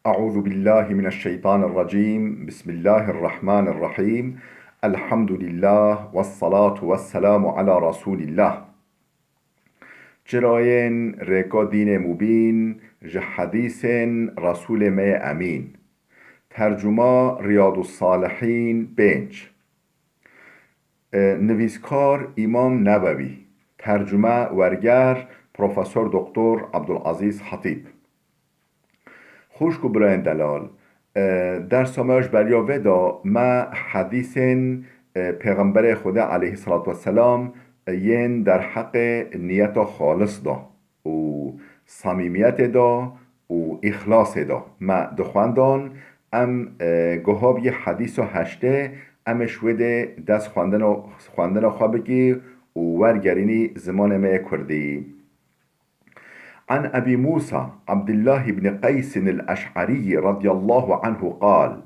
أعوذ بالله من الشيطان الرجيم. بسم الله الرحمن الرحيم. الحمد لله والصلاة والسلام على رسول الله. جراين ريكو دين مبين حديث رسول ما أمين. ترجمة رياض الصالحين بنج. نویسکار امام نووی. ترجمه ورگر پروفسور دکتر عبدالعزیز خطیب. خوشگو براین دلال در سامش بریا ودا ما حدیث پیغمبر خدا علیه الصلاة والسلام ین در حق نیت خالص دا و صمیمیت دا و اخلاص دا ما دخواندان ام گهاب یه حدیث و هشته امش وده دست خواندن خوابگی و ورگرینی زمان ما کردی. عن أبي موسى عبد الله بن قيس الأشعري رضي الله عنه قال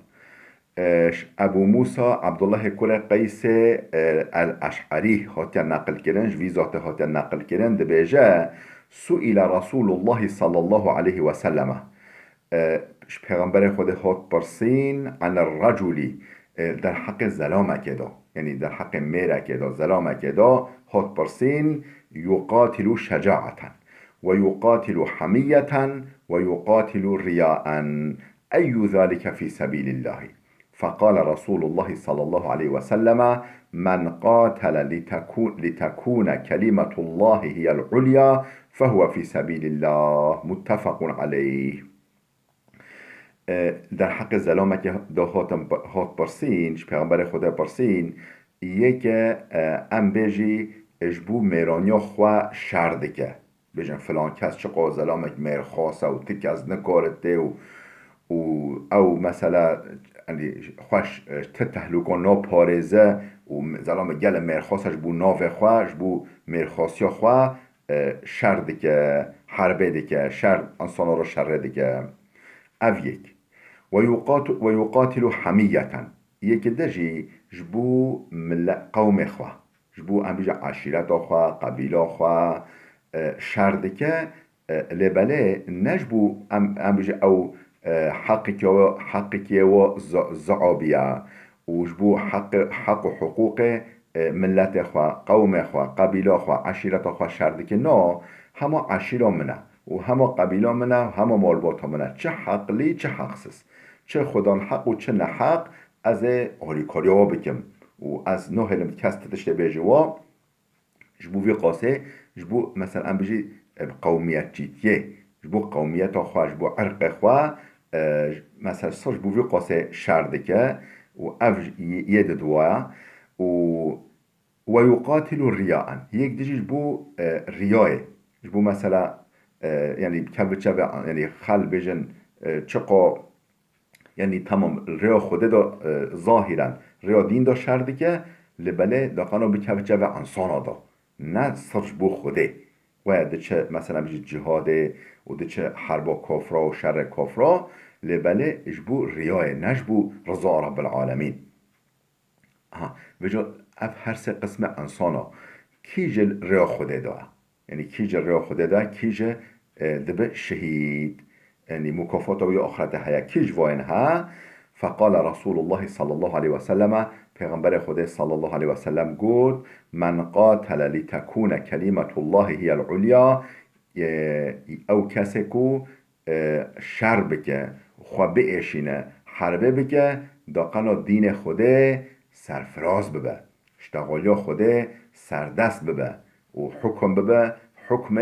أبو موسى عبد الله كره قيس الأشعري هاتي نقل كرنج في ذات هاتي نقل كرن دبيجا سئل رسول الله صلى الله عليه وسلم پیغمبر خود هات برسين عن الرجل در حق زلامه كدا يعني در حق ميرا كدا زلامه كدا هات برسين يقاتل شجاعة ويقاتل حمية ويقاتل رياء أي ذلك في سبيل الله. فقال رسول الله صلى الله عليه وسلم من قاتل لتكون كلمة الله هي العليا فهو في سبيل الله. متفق عليه. در حق زلامه که هات برسین پیغمبر خدا برسین یک ام بیجی اجبو میرانیا خواه شردکه بجن فلان کس چه قازلامک میر خاصه و تک از نکارته و او مثلا خوش تتهلوکان نا پارزه و زلام گل میر خاصش بو ناو خوش بو میر خاصیا خواه شرده که حربه ده که شرد انسانا رو شرده که او یک و یقاتل حمیتا یک دجی جبو قوم خواه جبو انبیج عشیرت خواه قبیله خواه شردکه لبله نجبو ام بيجي او حقك و زعابيا وجبو حق و حقوق ملت اخوا قوم اخوا قبیله اخوا عشیرت اخوا شردکه نا همه عشیره منه و همه قبیله منه و همه مالبات منه چه حقلی چه حقسس چه خدان حق و چه نحق از آریکاری ها بکم و از نه علم کست تشته بیجی و جبو في قاسه جبو مثلا ام بيجي قوميات جيتيه جبو قوميات اخوا جبو عرق اخوا مثلا صار جبو في قاسه شردكه و اف يد دوايا ويقاتل رياء يك ديجي جبو رياء جبو مثلا يعني كبتشا يعني خل بيجن چقا يعني تمام رياء خوده دا ظاهرا رياء دين دا شردكه لبله دا قانو بكبتشا انسانا دا نه صرف بو خوده و دچه مثلا بجید جهاده و دچه حربا کافرا و شر کافرا لبله اجبو ریای نجبو رضا رب العالمین وجا اف هر سه قسم انسانا کیجل ریا خوده دا یعنی کیجل ریا خوده دا کیجل دبه شهید يعني مكافاته ويا آخرته هيا كيج واينها. فقال رسول الله صلى الله عليه وسلم پیغمبر خدا صلى الله عليه وسلم قول من قاتل لتكون كلمة الله هي العليا او كسكو شر بك خواه اشينه حربه بك داقنا دين خدا سرفراز ببه اشتغاليا خدا سردست ببه و حكم ببه حكم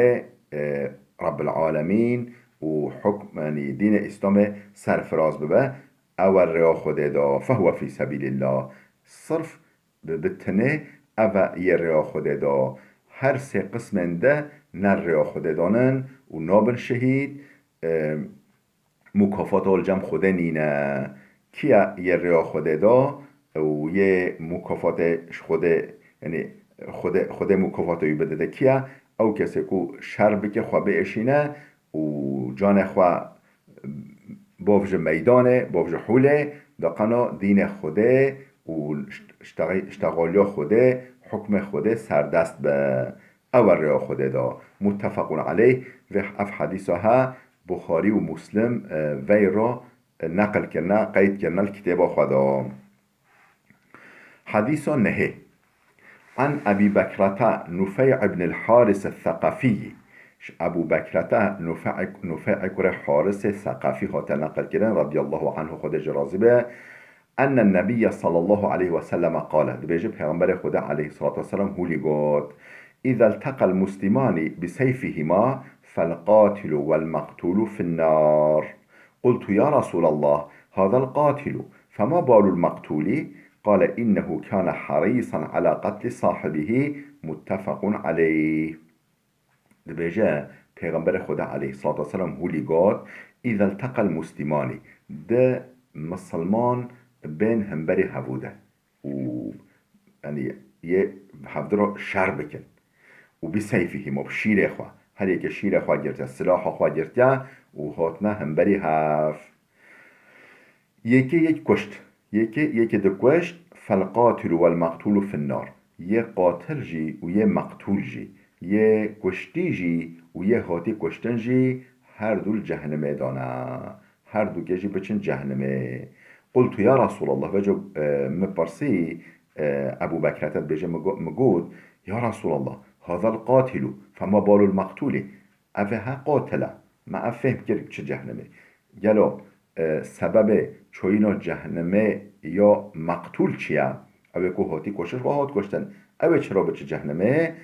رب العالمين و حکم یعنی دین اسلام سرفراز ببه اول ریا خوده دا فهو فی سبیل الله صرف بتنه او یه ریا خوده دا هر سه قسم ده نر ریا خوده دانن و نابن شهید مکافات الجم خوده نینه کیا یه ریا خوده دا و یه مکافات خوده یعنی خود مکافاتوی بده ده کیا او کسی که شر بکه خواه اشینه و جان خواه بافج میدانه بافج حوله داقنا دین خوده و اشتغالیا خوده حکم خوده سردست به اول ریا خوده دا متفقون علیه و اف حدیث ها بخاری و مسلم وی را نقل کرنا قید کرنا الكتاب خدا. حديث نهي عن أبي بكرة نفيع بن الحارث الثقفي. أبو بكرة نفيع كره حارث الثقفي هات نقل كرن رضي الله عنه خود جرازبه أن النبي صلى الله عليه وسلم قال بيجي پیغمبر خدا عليه الصلاة والسلام هولي قد إذا التقى المسلمان بسيفهما فالقاتل والمقتول في النار. قلت يا رسول الله هذا القاتل فما بال المقتول؟ قال إنه كان حريصا على قتل صاحبه متفق عليه. دبيجا پیغمبر خدا عليه الصلاة والسلام هولي قد إذا التقى المسلمان ده مسلمان بين همبري هفوده و يعني هفدرو شر بكن و بسيفهم و بشير اخوة هر یک شیر اخوة گرته سلاح اخوة گرته و هاتنا همبري هف یک کشت یکی ده کشت. فالقاتل والمقتول في النار یه قاتل جی و یه مقتول جی یه کشتی جی و یه هاتی کشتن جی هر دول جهنمه دانا هر دو گجی بچن جهنمه. قلت يا رسول الله وجب مبرسي أبو بكرة بيجي مقود يا رسول الله هذا القاتل فما بال المقتول؟ أفها قاتل ما أفهم كيف چه جهنمه قالوا سبب چوینا جهنمه یا مقتول چیه؟ اوه که هاتی کشش و هات کشتن اوه چرا بچه جهنمه؟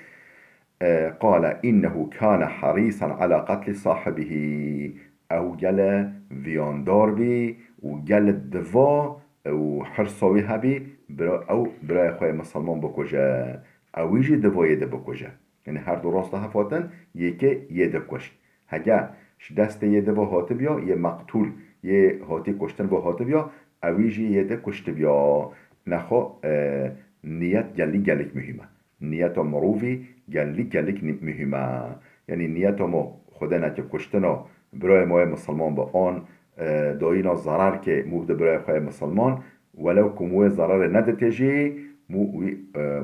قال إنه كان حريصا على قتل صاحبه او گل ویاندار بی و گل دوا و حرصاوی هبی برای خواه مسلمان بکجه اویجی دوایه ده بکجه یعنی هر دو راست هفاتن یکی یه ده کشت هگه دست یه دوا هاته بیا یه مقتول یه هاتی کشتن با هاته بیا اویجی یه ده کشت بیا نخوا نیت گلیک مهمه نیت مروفی گلیک مهمه یعنی نیت ما خدا نکه کشتنا برای ما مسلمان با آن دایینا ضرر که مو برای خواه مسلمان ولو که مو ضرر ندته جی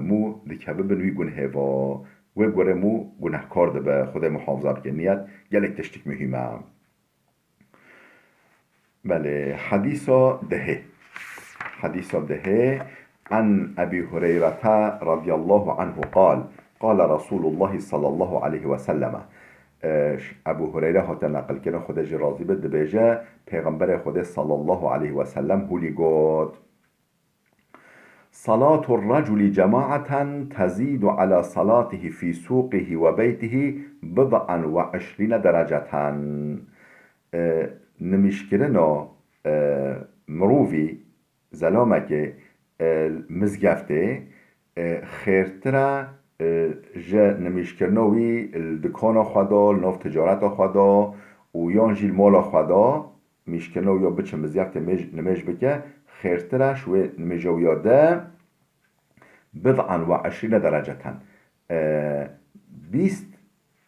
مو دکبه بنوی گنه و گوره مو گنه کار ده به خدا محافظه بکن نیت گلیک تشتیک مهمه. بله حديث دهه عن أبي هريرة رضي الله عنه قال قال رسول الله صلى الله عليه وسلم. ابو هريره هات نقل کنه خدا راضی بد بیجه پیغمبر خدا صلی الله علیه و سلم هولی گفت صلاة الرجل جماعة تزيد على صلاته في سوقه وبيته 27 درجة. نمیشکرنا مروفی زلامك مزگفته خیرتره جه نمیشکرنوی دکان خدا ناف تجارت خدا و یان جیل مال خدا میشکرنو یا بچه مزیفت نمیش بکه خیرترش و نمیجو یاده 27 درجة 20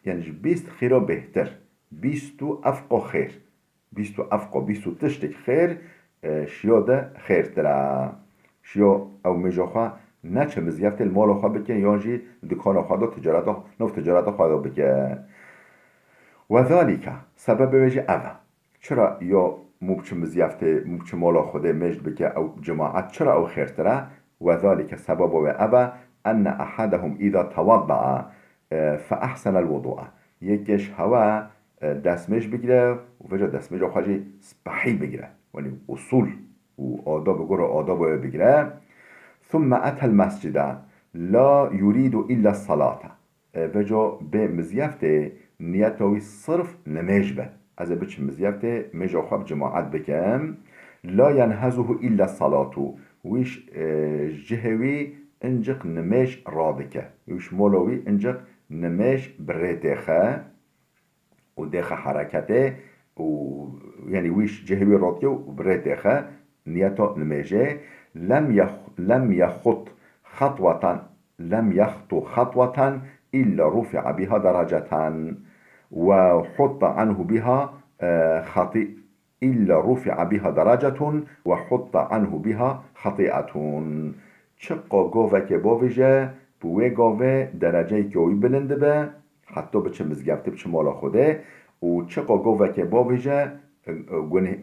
يعني 20 خيره بهتر 20 افقا خير 20 افقا 20 تشتك خير شياده خير ترى شيا او مجاخه نچه مزیفت المال خواه بکن یا جی دکان خواه دا تجارت خواه بکن و ذالک سبب ویجه اوه چرا یا موبچه مزیفت موبچه مال خواه مجد بکن او جماعت چرا او خیرتره و ذالک سبب و اوه ان احدهم اذا توضع فاحسن الوضوء یکیش هوا دستمش بگیره و وجه دستمش خواه جی سپحی بگیره یعنی اصول و آداب گره آداب بگیره ثم أتى المسجد لا يريد إلا الصلاة وجا بمزيفته نيته صرف نماجبه از بچ مزيفته مجا خواب جماعت بكم لا ينهزه إلا الصلاة ويش جهوي انجق نماج رادكه ويش مولوي انجق نماج بريتخه ودخه حركته و يعني ويش جهوي رادكه وبريتخه نيته نماجه لم يخط خطوة إلا رفع بها درجة وحط عنه بها خطيئة چقا گاوه که باویجه بوه گاوه درجه که اوی بلنده به حتی بچه مزگفته بچه مالا خوده و چقا گوه که بابجه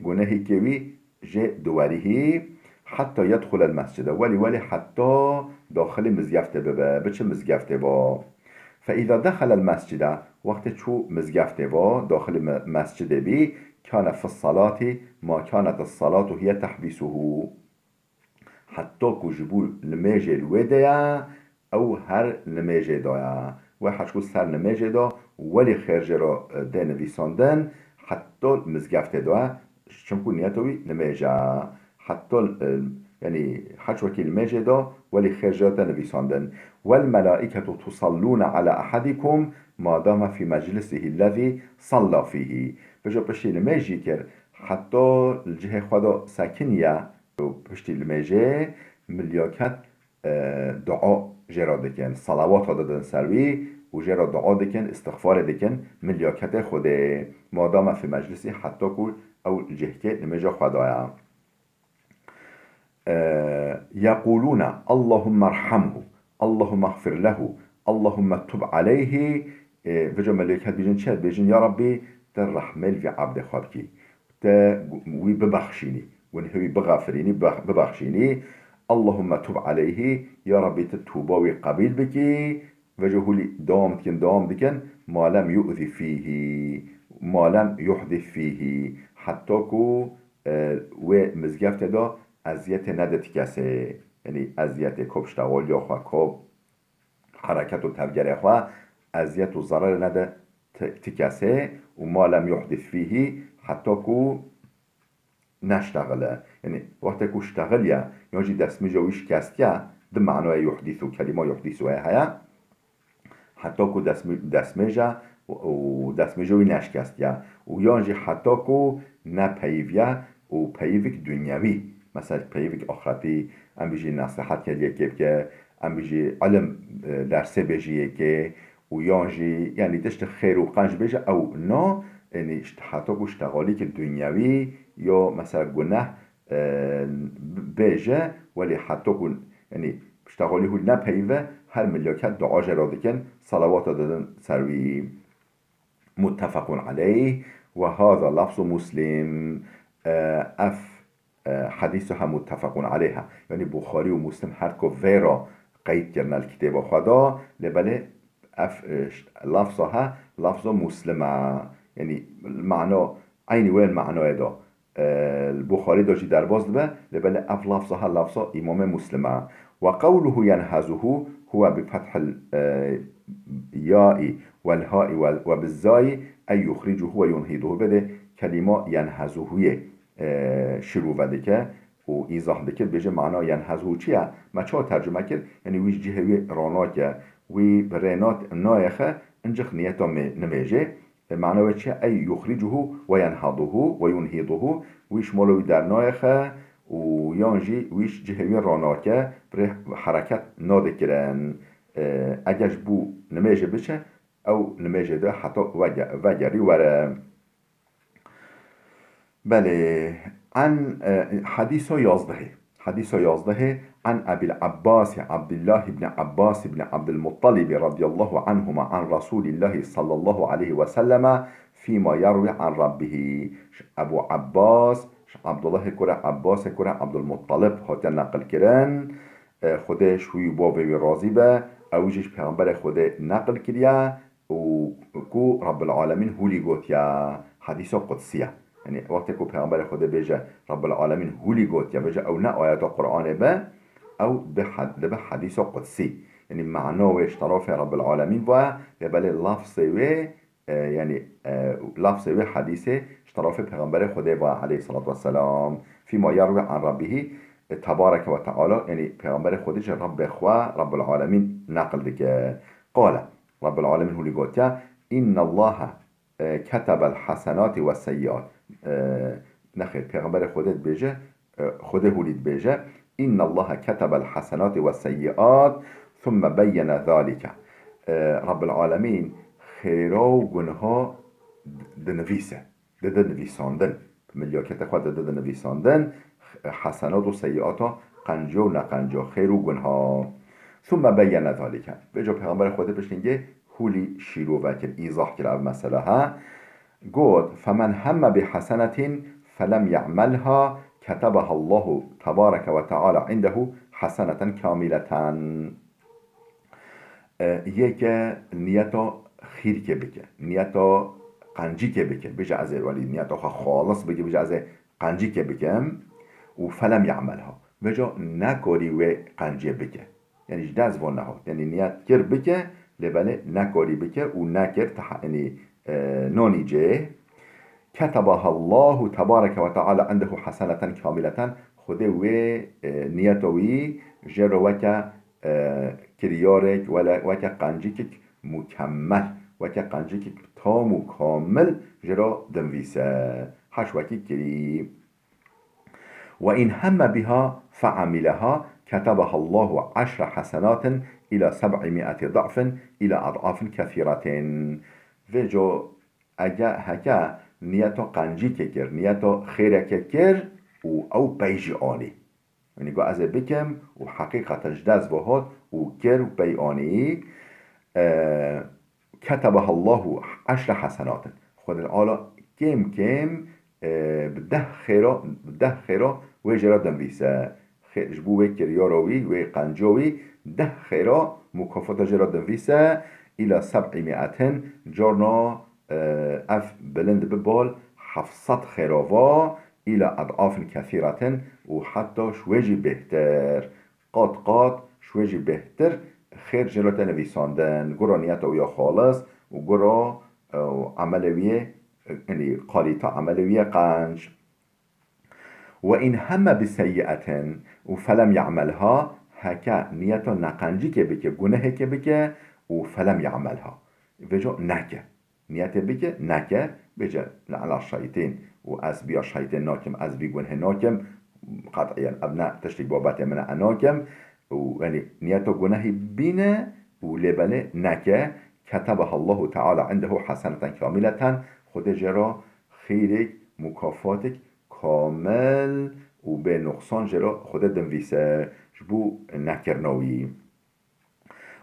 گناهی که وی جه دوارهی حتی يدخل المسجد ولی حتی داخل مزگفته بچه مزگفته با فإذا دخل المسجد وقت شو مزگفته با داخل مسجد بی كان في الصلاة ما كانت الصلاة هي تحبسه حتی کجبو نماجه الودايا او هر نماجه دایا و حشکو سر نماجه دا ولی خرجه را ده نویساندن حتی مزگفته دا چمکو نیتوی نماجه حتی يعني حج وكيل ماجدا ولخرجات نبيساندن والملائكة تصلون على أحدكم ما دام في مجلسه الذي صلى فيه بجا بشتي الماجي كر حتى الجهة خدا ساكنية بشتي الماجي ملياكت دعاء جرا دكن صلوات دادن سروي وجرا دعاء دكن استغفار دكن ملياكت خده ما دام في مجلسه حتى كل أو الجهة الماجي خدايا يقولون اللهم ارحمه اللهم اغفر له اللهم تب عليه وجا ملائكت بيجن چه بيجن يا ربي در رحمل في عبد خالكي وي ببخشيني ونهوي بغفريني ببخشيني اللهم تب عليه يا ربي تتوباوي قبيل بكي وجا هولي دوام دكن ما لم يؤذي فيه ما لم يحدث فيه حتى كو ومزگفت دا اذیت نده کسی یعنی اذیت کبشتغال یا خواه کب حرکت و تبگره خواه اذیت و ضرر نده کسی و ما لم يحدث فيه حتی که نشتغله یعنی وقتی که اشتغل یا جی دسمی جویش کست یا ده معنای یحدث و کلمه یحدث و هیا حتی که دسمی جا و دسمی جوی نشکست یا و یا جی حتی که نپیویه و پیوک دنیاوی مثلا پیوک آخرتی ام بیجی نصیحت کردیه که ام بیجی علم درسه بیجیه که و یانجی یعنی تشت خیر و قنج بیجه او نه یعنی حتی که اشتغالی که دنیاوی یا مثلا گناه بیجه ولی حتی که یعنی اشتغالی هول نپیوه هر ملیاکت دعا جرا دکن صلوات دادن سروی متفق عليه وهذا لفظ مسلم حدیثها متفق علیها یعنی بخاری و مسلم هر که ویرا قید کردن الکتاب خدا لبله لفظها لفظ مسلمه یعنی معنا عین وين معنای دا البخاري داشي در باز لبله اف لفظها لفظ امام مسلمه وقوله ينهزه هو بفتح الياء والهاء وبالزاي أي يخرجه وينهضه بده كلمة ينهزه شروع وده که و ایزاح دکر بجه معنا ینهزه چیه؟ ما چه ترجمه کرد؟ یعنی ویش جهه وی رانا که وی برینات نایخه انجخ نیتا نمیجه معنا وی چیه؟ ای یخرجه و ینهضه و ینهضه ویش مالوی در نایخه و یانجی ویش جهه وی رانا که بره حرکت نادکرن اگرش بو نمیجه بچه او نمیجه ده حتی وگری وره بله عن حديث يازده عن أبي العباس عبد الله بن عباس بن عبد المطلب رضي الله عنهما عن رسول الله صلى الله عليه وسلم فيما يروي عن ربه أبو عباس عبد الله كره عباس كره عبد المطلب هاتن نقل كرن خده شوي بابي راضي به اوجش پیغمبر خده نقل کریا و کو رب العالمين هولي گوتیا حديث قدسيه يعني وقتی که پیغمبر خدا بجه رب العالمین هولی گوت یا بجه او نه آیات قرآن به او به حدیث قدسی يعني معنا و اشتراف رب العالمین و بله لفظ و يعني لفظ و حدیث اشتراف پیغمبر خدا و علیه الصلاة والسلام فيما يروي عن ربه تبارك وتعالى يعني پیغمبر خدا جه رب خوا رب العالمین نقل دکه قال رب العالمین هولی گوت یا إن الله كتب الحسنات والسيئات نخیر پیغمبر خودت بیجه خوده هولید بیجه إن الله كتب الحسنات والسيئات ثم بين ذلك رب العالمين خیرا و گنها دنویسه دنویساندن ملیاکت خود دنویساندن حسنات و سیئات قنجه و نقنجه خیر و گنها ثم بين ذلك بجا پیغمبر خودت بشنگه هولی شیرو وکر ایزاح کرد مسئله ها قلت فمن هم بحسنة فلم يعملها كتبها الله تبارك وتعالى عنده حسنة كاملة. یک نیتا خیر که بکه، نیتا قنجی که بکه بجه از ولی نیتا خالص بگه بجه از قنجی که بکم و فلم یعملها بجا نکاری و قنجی بکه، یعنی جداز و نهاد، یعنی نیت کر بکه لبله نکاری بکه و نکر یعنی نونی جه كتبها الله تبارك وتعالى عنده حسنة كاملة خده و نیتوی جر وکا کریارک وکا قنجیک مکمل وکا قنجیک تام و کامل جرا دنویسه حش وکی کری وإن هم بها فعملها كتبها الله 10 حسنات إلى 700 ضعف إلى أضعاف كثيرة. وجو اگه هکا نیتا قنجی که کر نیتا خیره که کر او پیجی آنی یعنی گو از بکم و حقیقتا جداز بهاد و کر و پی آنی كتبها الله 10 حسنات خود العالا کم کم بده خیره و جرا دنویسه جبو و کریاروی و قنجوی 10 خیره مکافات جرا دنویسه الى 700 جرنا اف بلند ببال 700 خيرافا الى اضعاف كثيرة وحتى شويجي بهتر قات شويجي بهتر خير جلوتا نویساندن گرا نیت او یا خالص و گرا عملویه يعني قالیتا عملویه قنج وإن هم بسيئة فلم يعملها هكا نيتا نقنجي که بکه گناه که بکه و فلم يعملها وجا نکه نیت بکه نکه بجه لعلا شایطین و از بیا شایطین ناکم از بی گنه ناکم قطعا ابناء تشتیک بابت من اناکم و یعنی نیت و گناهی بینه و لبنه نکه كتبها الله تعالى عنده حسنة كاملة خود جرا خیرک مکافاتک کامل و به نقصان جرا خود دنویسه جبو نکرنوی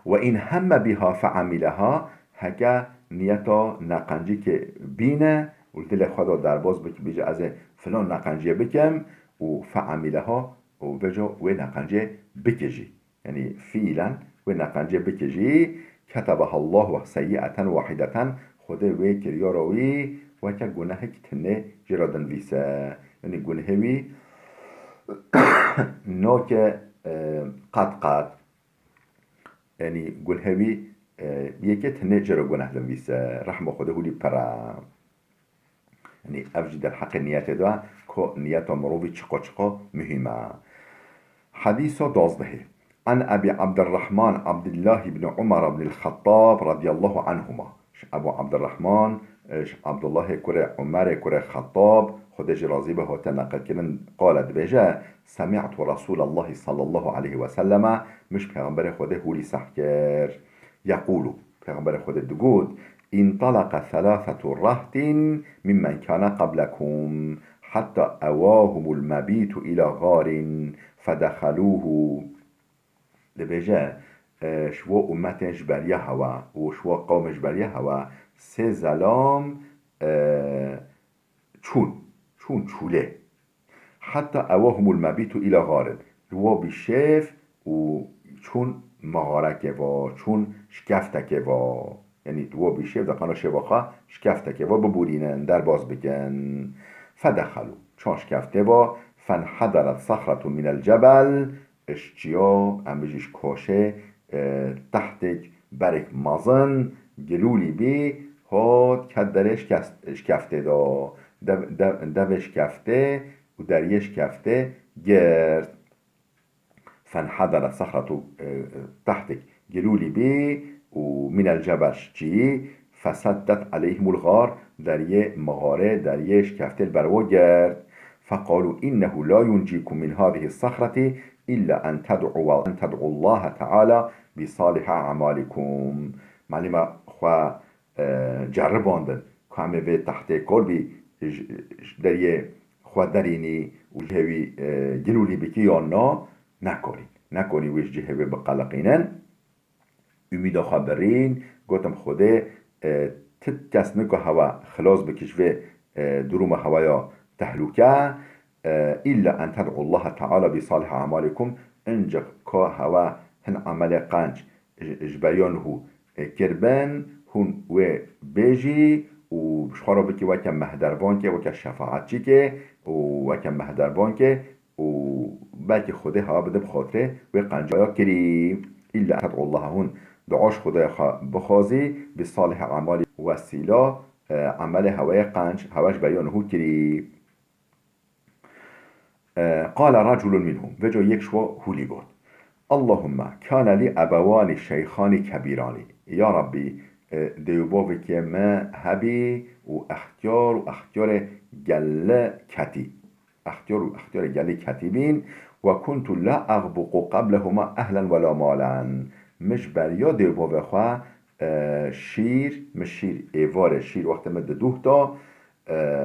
و این هم بها فعملها هکا نیتا نقنجی که بینه و دل خدا در باز بجه از فلان نقنجی بکم و فعملها و بجا و نقنجی بکجی یعنی فعلا و نقنجی بکجی كتبها الله سيئة واحدة خده و کریاروی و که گناه کتنه جرا دنویسه یعنی گناهوی نوک قد یعنی گناهوی یکی تنه جرا گناه دنویسه رحمه خده هولی پرا یعنی افجی در حق نیت دا که نیت مروی چقا مهمه. حديث 12 عن أبي عبد الرحمن عبد الله بن عمر بن الخطاب رضي الله عنهما أبو عبد الرحمن عبد الله كره عمر كره خطاب خدج راضي به تنقل كنن قالت بجا سمعت رسول الله صلى الله عليه وسلم مش پیغمبر خده هولي سحكر يقول پیغمبر خده دقود انطلق 3 رهط ممن كان قبلكم حتى أواهم المبيت إلى غار فدخلوه لبجا شو امتش بريه هوا و شو قومش بريه هوا 3 زلام چون چوله حتى أواهم المبيت إلى غار و بشف و چون مغارکه و چون شکفتکه و یعنی دو بیشف دقیقا شواخه شکفتکه و ببورینن در باز بکن فدخلو چون شکفته و فانحدرت صخرة من الجبل اشتیا امبجیش کاشه تحتک برک مازن گلولی بی هاد کد درش شکفته دا دوش کفته و دریش کفته گرد فانحدرت صخرة تحتك جلولي بي ومن الجبل شي فسدت عليهم الغار دريه مغاره دريش كفت البرو جرد فقالوا إنه لا ينجيكم من هذه الصخرة إلا أن تدعوا الله تعالى بصالح أعمالكم معلمة خوا جرباندن كامل في تحت قلبي دريه خوا دريني وجهوي جلولي بكي يانا نکنی ویش جهه بقلقینن امید خبرین گوتم خوده تتكس نكو هوا خلاص بكش في دروم هوايا تهلكة إلا أن تدعو الله تعالى بصالح أعمالكم انجك كا هوا هن عمل قانج جبريانه كربان هون و بيجي وبشخارا بكي وكا مهدربان که وكا شفاعتچی که وكا مهدربان که و بلکه خوده هوا بده بخاطره و قنجایا کری إلا أن تدعو الله هون دعاش خدا بخازي بصالح أعمال وسيلة عمل هواي قنج هواش بيانه كري قال رجل منهم وجو يكشوا هولي قول اللهم كان لي أبوان شيخان كبيران يا ربي ديوبوفك ما هبي واختيار جل كتي اختيار جل كتيبين وكنت لا أغبق قبلهما أهلا ولا مالا مش بريا ديوبوف خواه شیر مشیر ایوار شیر وقت مد دوه تا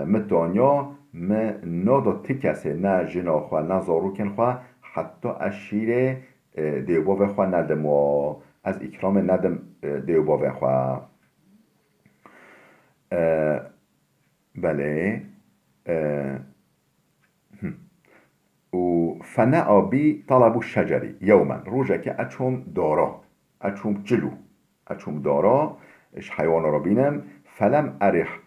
متانیا ما نادا تکسه نه جنا خواه نه زاروکن خواه حتی از شیر دیوباوه خواه ندم و از اکرام ندم دیوباوه خواه بله و فنعا بی طلب الشجری یوما روژه که اچوم دارا اچوم جلو اچوم دارا اش حیوان را بینم فلم ارح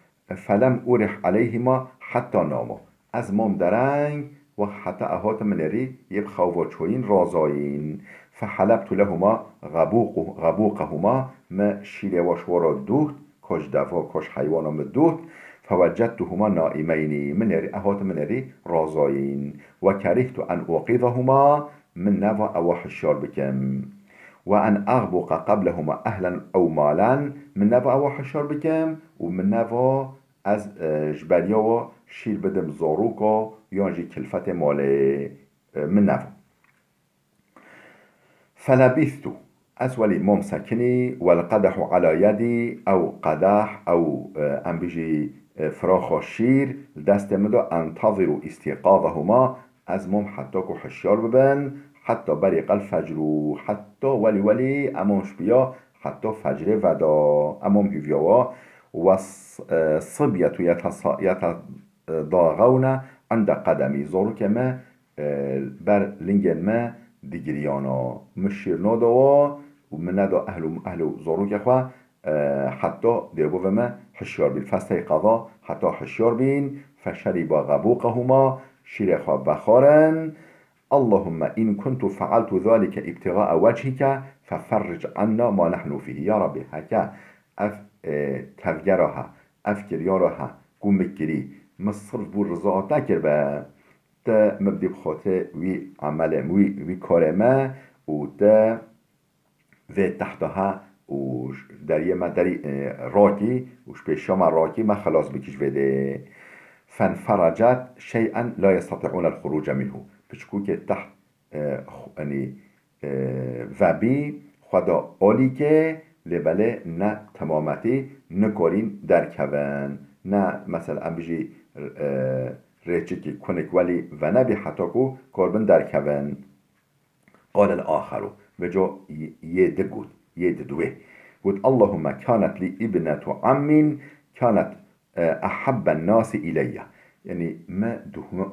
علیهما حتی ناما از مام درنگ و حتی احات منری یب خوواچوین رازاین فحلبت لهما غبوقهما ما شیره وشورا دوت کش دفا کش حیوانا مدوت فوجدتهما نائمين منري اهات منري رازاين وكرهت ان اوقظهما من نفا او حشار بكم وأن أغبق قبلهما أهلا أو مالا من نفا أو حشار بكم ومن نفا از جبريا و شير بدم زاروكا يانجي كلفت مال من نفا فلبثت أسولي ممسكني والقدح على يدي أو قدح أو أم بيجي فراخ شير دست مدو انتظر استيقاظهما از مم حتى كو حشار ببن حتى برق الفجر حتى ولي امامش بيا حتى فجر ودا امام هيفيوا والصبية يتضاغون عند قدمي زورو كما بر لنجن ما ديجريانا مشير نادوا ومن نادا أهل زورو كخوا حتى ديبو ما حشيار بين فاستيقظا حتى حشيار بين فشرب غبوقهما شيرخا بخارا اللهم إن كنت فعلت ذلك ابتغاء وجهك ففرج عنا ما نحن فيه يا ربي هكا تفجرها أفكر يارها قوم بكري مصر بور رضاعت نكر با تا مبدي بخاطر وي عمل وي كارما و تا و تحتها و دریه ما دری راکی وش پیشا ما راکی ما خلاص بکش بده فانفرجت شيئا لا يستطيعون الخروج منه بچکو که تحت یعنی وبی خدا آلی که لبله نه تمامتی نکارین در کون نه مثلا ام بجی ریچی که کنک ولی و نبی حتی کو کاربن در کون قال الآخر و جا يدقود يددوه قلت اللهم كانت لي ابنة عم كانت أحب الناس إلي يعني ما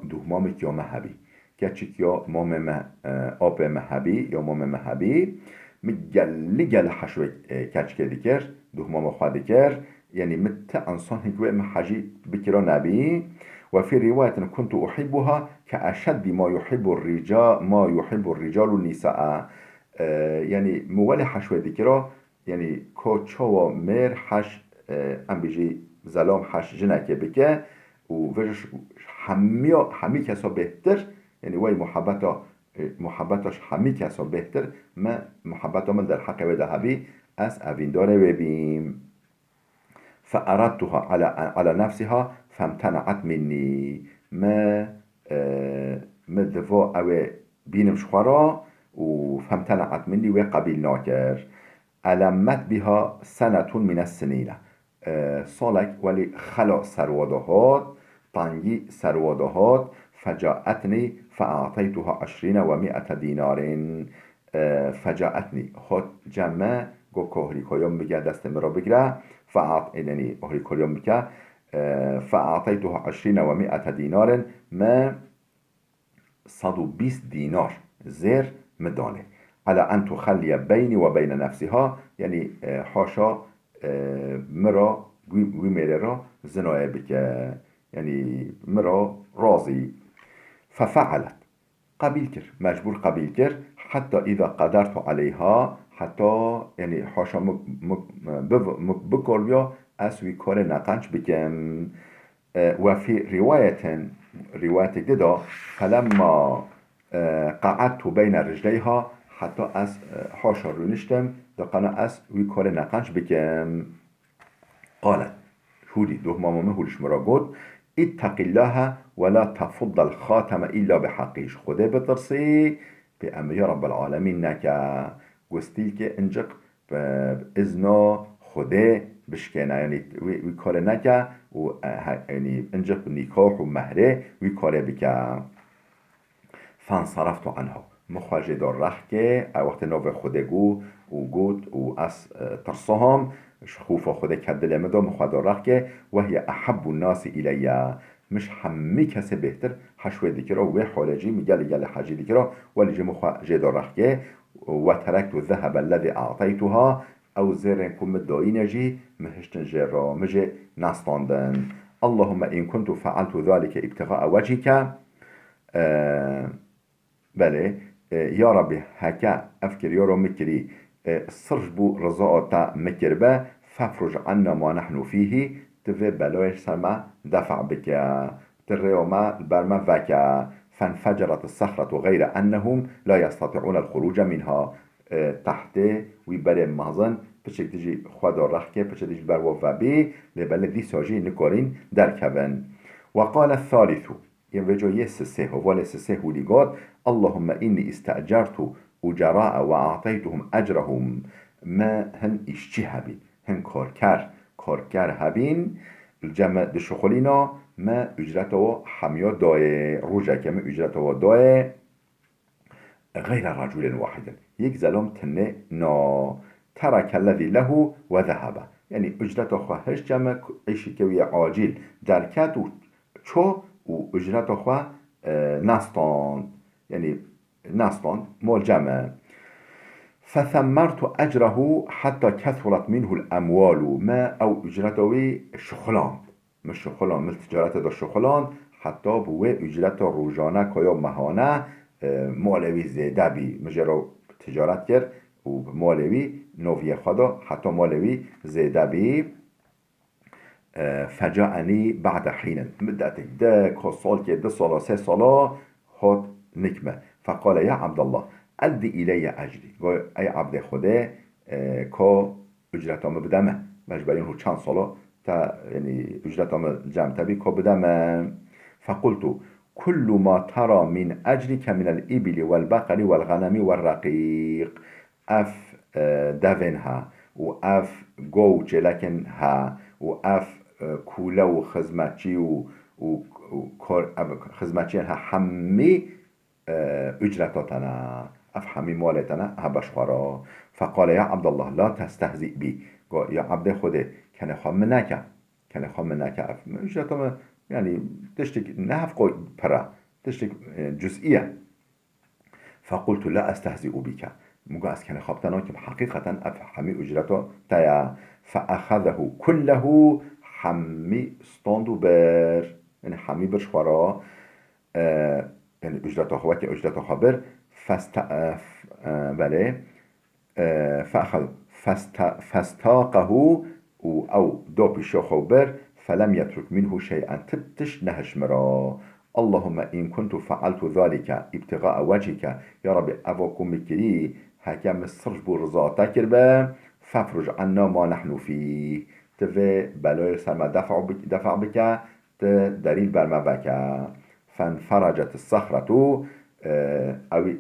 دهمامك يا مهبي كاتشك يا مام ما آب مهبي يا مام مهبي مجل حشوة كاتشك ديكر دهمام خادكر يعني مت أنصان هكوة محاجي بكرا نبي وفي رواية كنت أحبها كأشد ما يحب الرجال النساء يعني مولي حشوة ديكرا يعني كوتشا ومير حش ام بيجي زلام حش جنكه بكه وفيش حمي كسا بهتر يعني واي محبتش حمي كسا بهتر ما محبته من در حق ذهبي اس اوينداره وبيم فأردتها على نفسها فامتنعت مني ما مدفع او بينم شخورا وفامتنعت مني وقبيل ناكر علمت بها سنة من السنين سالك ولي خلا سروادهات طنجي سروادهات فجاءتني فأعطيتها 20 و100 دينار فجاءتني خد جمع گو که هریکایم بگه دست مرا بگیره یعنی هریکایم بگه فأعطيته 20 و100 دینار ما 120 دینار زیر مدانه على أن تخلي بيني وبين نفسها يعني حاشا مرا ويميري را زنايا بك يعني مرا راضي ففعلت قبيل كر مجبور قبيل كر حتى إذا قدرت عليها حتى يعني حاشا بكر بيا أسوي كار نقنش بكم وفي رواية جدا فلما قعدت بين رجليها حتى از حاشا رو نشتم دقنا از وی کار نقنش بکم قالت هودي دوه مامامه هولش مرا گفت اتق الله ولا تفض الخاتم الا بحقیش خدا بترسي بأمر يا رب العالمين نكا گستیل که انجق بإذن خدا بشکنه يعني وی کار نکا و يعني انجق نکاح و مهره وی کار بکا فانصرفت عنها مخواجه دار رخ که وقت نو خوده گو و گود و از ترسهم خوف خوده کدل مدام مخواجه دار رخ که و هی احب الناس الیا مش همه کسی بهتر حشوه دیکرا و حالجی میگل گل حجی دیکرا ولی جه مخواجه دار رخ که و ترکت الذهب الذي اعطيتها او زیرن کم دایی نجی مهشتن جرا مجه نستاندن اللهم این كنت فعلت ذلك ابتغاء وجهك بله یا ربی هکا افکر یا رو مکری صرف بو رضاعتا مکربه ففرج عنا ما نحن فيه تفي بلوش سما دفع بك تريوما برما فكا فانفجرت الصخرة غير أنهم لا يستطيعون الخروج منها تحت ويبري مهزن بچك تجي خدا رخكي بچك تجي بروا فبي لبلدي ساجي نكارين دركبن وقال الثالث ينوجو يسسه والسسه لقاد اللهم إني استأجرت أجراء وأعطيتهم أجرهم ما هن اشتهبين هن كاركر هبين الجمع دشخولينا ما أجرته حمية داي روجا كما أجرته داي غير رجل واحد يك زلم تنه نا ترك الذي له وذهب يعني أجرته خواهش جمع عيشي كوي عاجل دركات وشو وأجرته خواه نستان يعني نستان مول جمع فثمرت أجره حتى كثرت منه الأموال ما أو أجرته شخلان مش شخلان مثل تجارته دا شخلان حتى بوه أجرته روجانه كيا مهانه مالوي زيده بي مجرى تجارت کرد و مالوي نوفي خدا حتى مالوي زيده بي فجاءني بعد حين مدتك ده كسال كده سالا 3 سالا هات نكمة فقال يا عبد الله أدي إلي أجري أي عبد خدا كا أجرتام بدمه مجبرين هو چند سالا تا يعني أجرتام جمع تبي كا بدمه فقلت كل ما ترى من أجرك من الإبل والبقر والغنم والرقيق أف دفنها وأف جوج لكنها وأف کوله و خدمتچی و خدمتچی ها همه اجرتاتنا اف همه مالتنا ها بشخورا فقال يا عبد الله لا تستهزئ بي يا عبد خده كان خام نكا اف اجرتما يعني تشتك نهف قوي برا تشتك جزئية فقلت لا استهزئ بك مگه از کنه خوابتنا که حقیقتا اف همه اجرتا تایا فاخذه كله حمی ستاندو بر یعنی حمی برش خورا یعنی اجرت خواه که اجرت خبر بله فاستاقه او دو پیشو خبر فلم يترك منه شيئا تبتش نهش مرا اللهم إن كنت فعلت ذلك ابتغاء وجهك يا رب أفاكم مكري هكام السرج برزاتا كربا فافرج عنا ما نحن فيه تفي بلاي سلمى دفع بك دليل برما بك فانفرجت الصخرة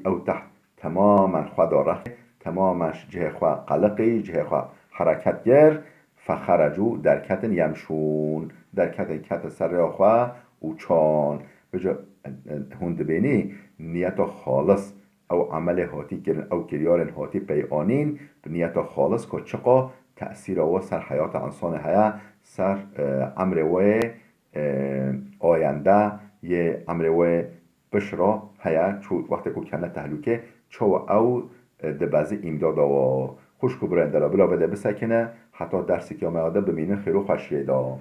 أو تحت تماما خدا رخ تمامش جه خوا قلقي جه خوا حركت گر فخرجوا دركت يمشون دركت كت سر خوا و چان بجا هند بيني نية خالص او عمل هاتی کرن او کریارن هاتی پیانین بنیت خالص که چقا تأثیر و سر حیات انسان هیا سر امر و آینده یه امر و بشرا هیا چو وقتی که کنه تهلوکه چو او دبازی امداد و خوش کو برند بلا بده بسکنه حتی درسی که آمده ببینه خیلی خوشیه دا